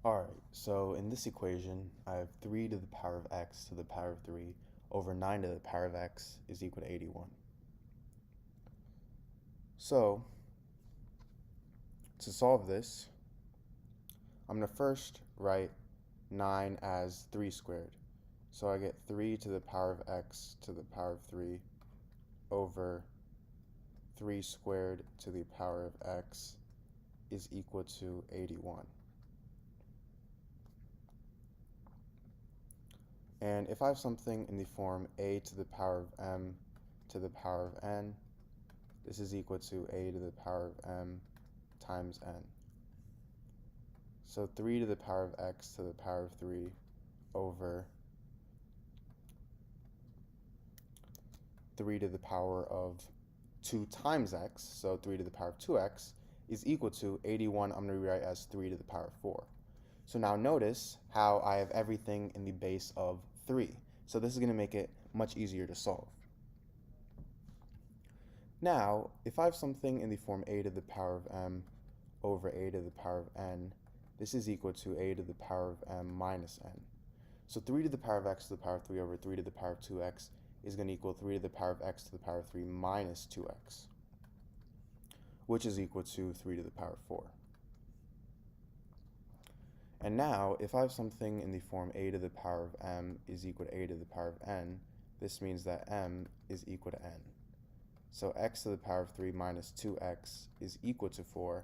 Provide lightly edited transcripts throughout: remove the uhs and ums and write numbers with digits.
Alright, so in this equation, I have 3 to the power of x to the power of 3 over 9 to the power of x is equal to 81. So, to solve this, I'm going to first write 9 as 3 squared. So I get 3 to the power of x to the power of 3 over 3 squared to the power of x is equal to 81. And if I have something in the form a to the power of m to the power of n, this is equal to a to the power of m times n. So 3 to the power of x to the power of 3 over 3 to the power of 2 times x, so 3 to the power of 2x, is equal to 81. I'm going to rewrite as 3 to the power of 4. So now notice how I have everything in the base of 3. So this is going to make it much easier to solve. Now, if I have something in the form a to the power of m over a to the power of n, this is equal to a to the power of m minus n. So 3 to the power of x to the power of 3 over 3 to the power of 2x is going to equal 3 to the power of x to the power of 3 minus 2x, which is equal to 3 to the power of 4. And now, if I have something in the form a to the power of m is equal to a to the power of n, this means that m is equal to n. So x to the power of 3 minus 2x is equal to 4.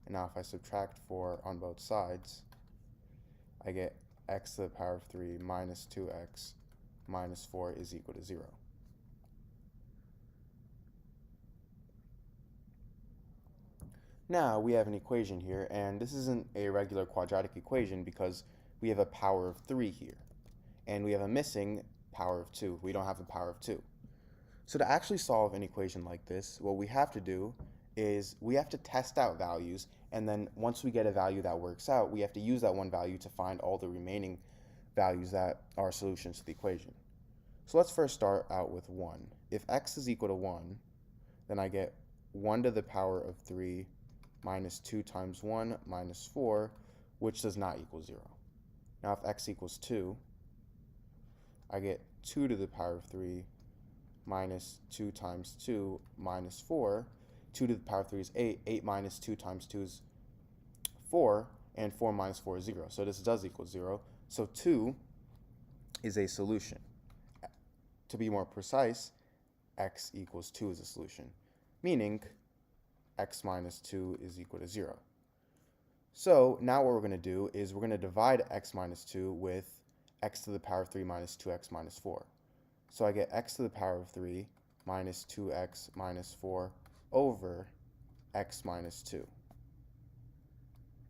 And now if I subtract 4 on both sides, I get x to the power of 3 minus 2x minus 4 is equal to 0. Now we have an equation here, and this isn't a regular quadratic equation because we have a power of 3 here, and we have a missing power of 2. We don't have the power of 2. So to actually solve an equation like this, what we have to do is we have to test out values, and then once we get a value that works out, we have to use that one value to find all the remaining values that are solutions to the equation. So let's first start out with 1. If x is equal to 1, then I get 1 to the power of 3 minus 2 times 1 minus 4, which does not equal 0. Now if x equals 2, I get 2 to the power of 3 minus 2 times 2 minus 4. 2 to the power of 3 is 8. 8 minus 2 times 2 is 4, and 4 minus 4 is 0. So this does equal 0. So 2 is a solution. To be more precise, x equals 2 is a solution, meaning x minus 2 is equal to 0. So now what we're going to do is we're going to divide x minus 2 with x to the power of 3 minus 2x minus 4. So I get x to the power of 3 minus 2x minus 4 over x minus 2.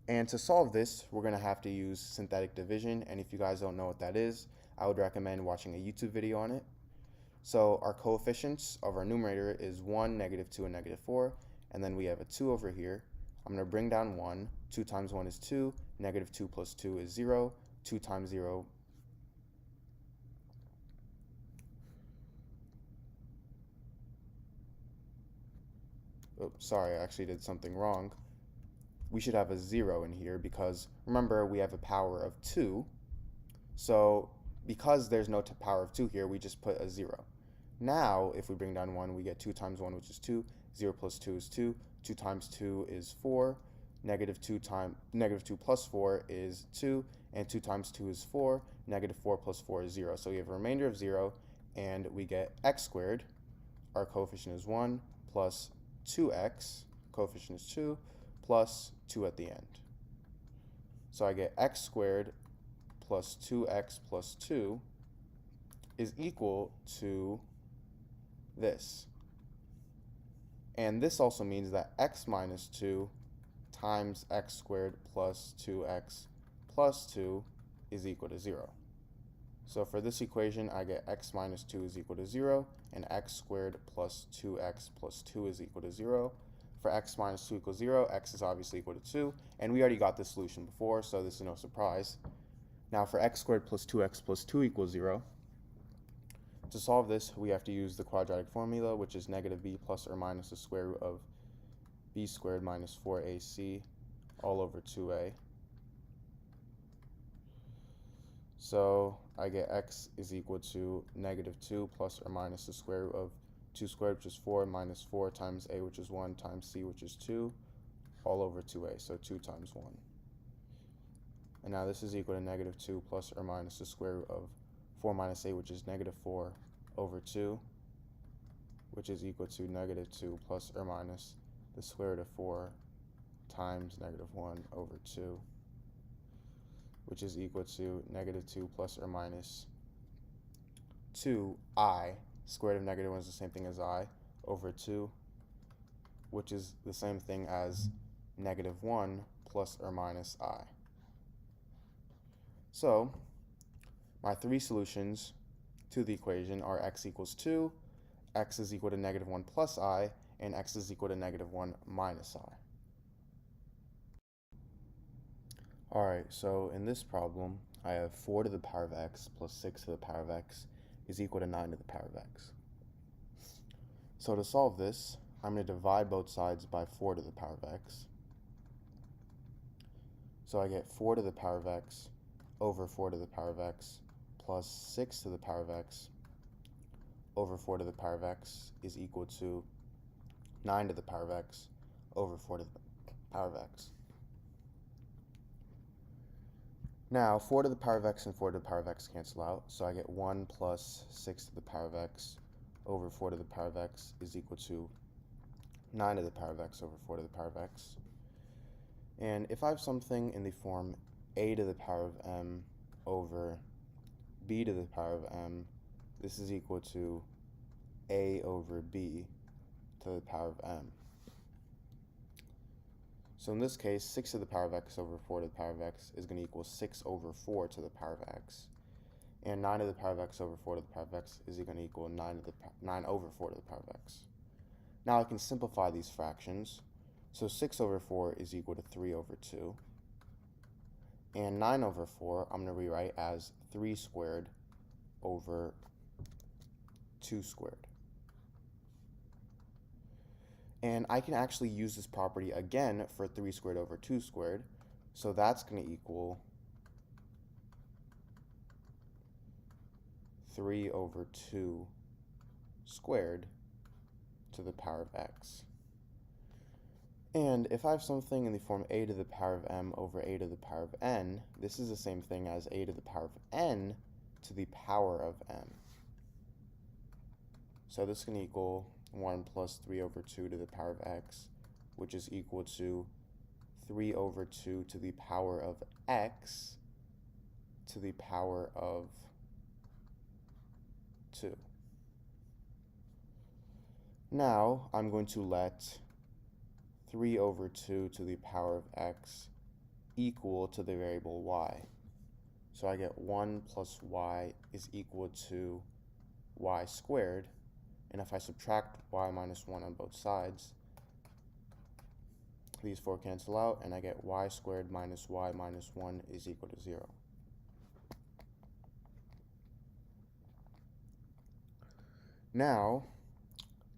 And to solve this, we're going to have to use synthetic division, and if you guys don't know what that is, I would recommend watching a YouTube video on it. So our coefficients of our numerator is 1, -2, and -4, and then we have a 2 over here. I'm going to bring down 1. 2 times 1 is 2. -2 plus 2 is 0. 2 times 0 sorry, I actually did something wrong. We should have a 0 in here because, remember, we have a power of 2. So because there's no power of 2 here, we just put a 0. Now, if we bring down 1, we get 2 times 1, which is 2. 0 plus 2 is 2. 2 times 2 is 4. -2 plus 4 is 2. And 2 times 2 is 4. -4 plus 4 is 0. So we have a remainder of 0, and we get x squared. Our coefficient is 1 plus 2x, coefficient is 2, plus 2 at the end. So I get x squared plus 2x plus 2 is equal to this. And this also means that x minus 2 times x squared plus 2x plus 2 is equal to 0. So for this equation, I get x minus 2 is equal to 0, and x squared plus 2x plus 2 is equal to 0. For x minus 2 equals 0, x is obviously equal to 2, and we already got this solution before, so this is no surprise. Now for x squared plus 2x plus 2 equals 0, to solve this, we have to use the quadratic formula, which is -b plus or minus the square root of b squared minus 4ac all over 2a. So I get x is equal to negative 2 plus or minus the square root of 2 squared, which is 4, minus 4 times a, which is 1, times c, which is 2, all over 2a, so 2 times 1. And now this is equal to negative 2 plus or minus the square root of 4 minus a, which is negative 4, over 2, which is equal to negative 2 plus or minus the square root of 4 times negative 1 over 2, which is equal to negative 2 plus or minus 2i. Square root of negative 1 is the same thing as I, over 2, which is the same thing as negative 1 plus or minus I. So my three solutions to the equation are x equals 2, x is equal to negative 1 plus I, and x is equal to negative 1 minus I. Alright, so in this problem, I have 4 to the power of x plus 6 to the power of x is equal to 9 to the power of x. So to solve this, I'm going to divide both sides by 4 to the power of x. So I get 4 to the power of x over 4 to the power of x plus 6 to the power of x over 4 to the power of x is equal to 9 to the power of x over 4 to the power of x. Now, 4 to the power of x and 4 to the power of x cancel out, so I get 1 plus 6 to the power of x over 4 to the power of x is equal to 9 to the power of x over 4 to the power of x. And if I have something in the form a to the power of m over b to the power of m, this is equal to a over b to the power of m. So in this case, 6 to the power of x over 4 to the power of x is going to equal 6 over 4 to the power of x. And 9 to the power of x over 4 to the power of x is going to equal 9 over 4 to the power of x. Now I can simplify these fractions. So 6 over 4 is equal to 3 over 2. And 9 over 4 I'm going to rewrite as 3 squared over 2 squared. And I can actually use this property again for 3 squared over 2 squared. So that's going to equal 3 over 2 squared to the power of x. And if I have something in the form a to the power of m over a to the power of n, this is the same thing as a to the power of n to the power of m. So this can equal 1 plus 3 over 2 to the power of x, which is equal to 3 over 2 to the power of x to the power of 2. Now I'm going to let 3 over 2 to the power of x equal to the variable y. So I get 1 plus y is equal to y squared. And if I subtract y minus 1 on both sides, these 4 cancel out, and I get y squared minus y minus 1 is equal to 0. Now,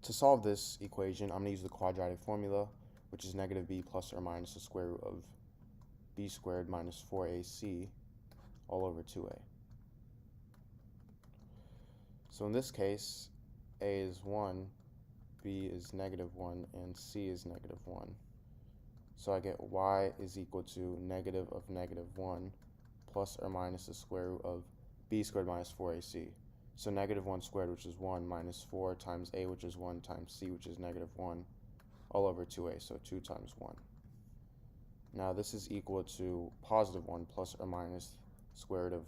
to solve this equation, I'm going to use the quadratic formula, which is negative b plus or minus the square root of b squared minus 4ac all over 2a. So in this case, a is 1, b is negative 1, and c is negative 1. So I get y is equal to negative of negative 1 plus or minus the square root of b squared minus 4ac. So negative 1 squared, which is 1, minus 4 times a, which is 1, times c, which is negative 1, all over 2a, so 2 times 1. Now this is equal to positive 1 plus or minus square root of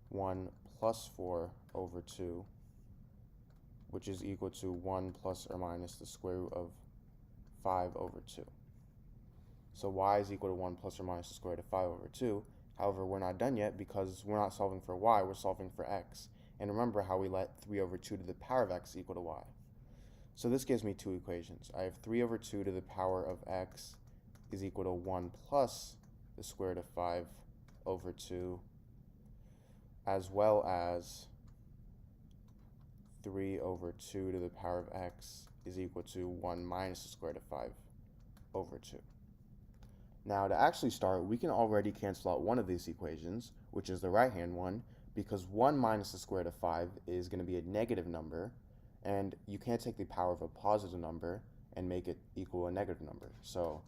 1 plus 4 over 2, which is equal to 1 plus or minus the square root of 5 over 2. So y is equal to 1 plus or minus the square root of 5 over 2. However, we're not done yet because we're not solving for y, we're solving for x. And remember how we let 3 over 2 to the power of x equal to y. So this gives me two equations. I have 3 over 2 to the power of x is equal to 1 plus the square root of 5 over 2, as well as 3 over 2 to the power of x is equal to 1 minus the square root of 5 over 2. Now, to actually start, we can already cancel out one of these equations, which is the right-hand one, because 1 minus the square root of 5 is going to be a negative number, and you can't take the power of a positive number and make it equal a negative number. So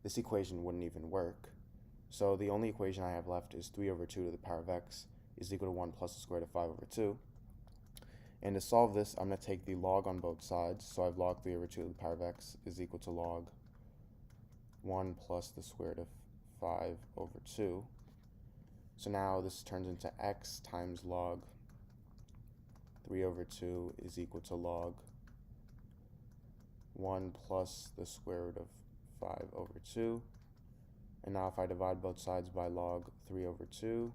this equation wouldn't even work. So the only equation I have left is 3 over 2 to the power of x is equal to 1 plus the square root of 5 over 2. And to solve this, I'm going to take the log on both sides. So I've log 3 over 2 to the power of x is equal to log 1 plus the square root of 5 over 2. So now this turns into x times log 3 over 2 is equal to log 1 plus the square root of 5 over 2. And now if I divide both sides by log 3 over 2,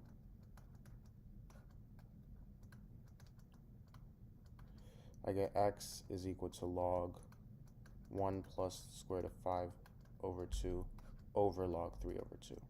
I get x is equal to log 1 plus the square root of 5 over 2 over log 3 over 2.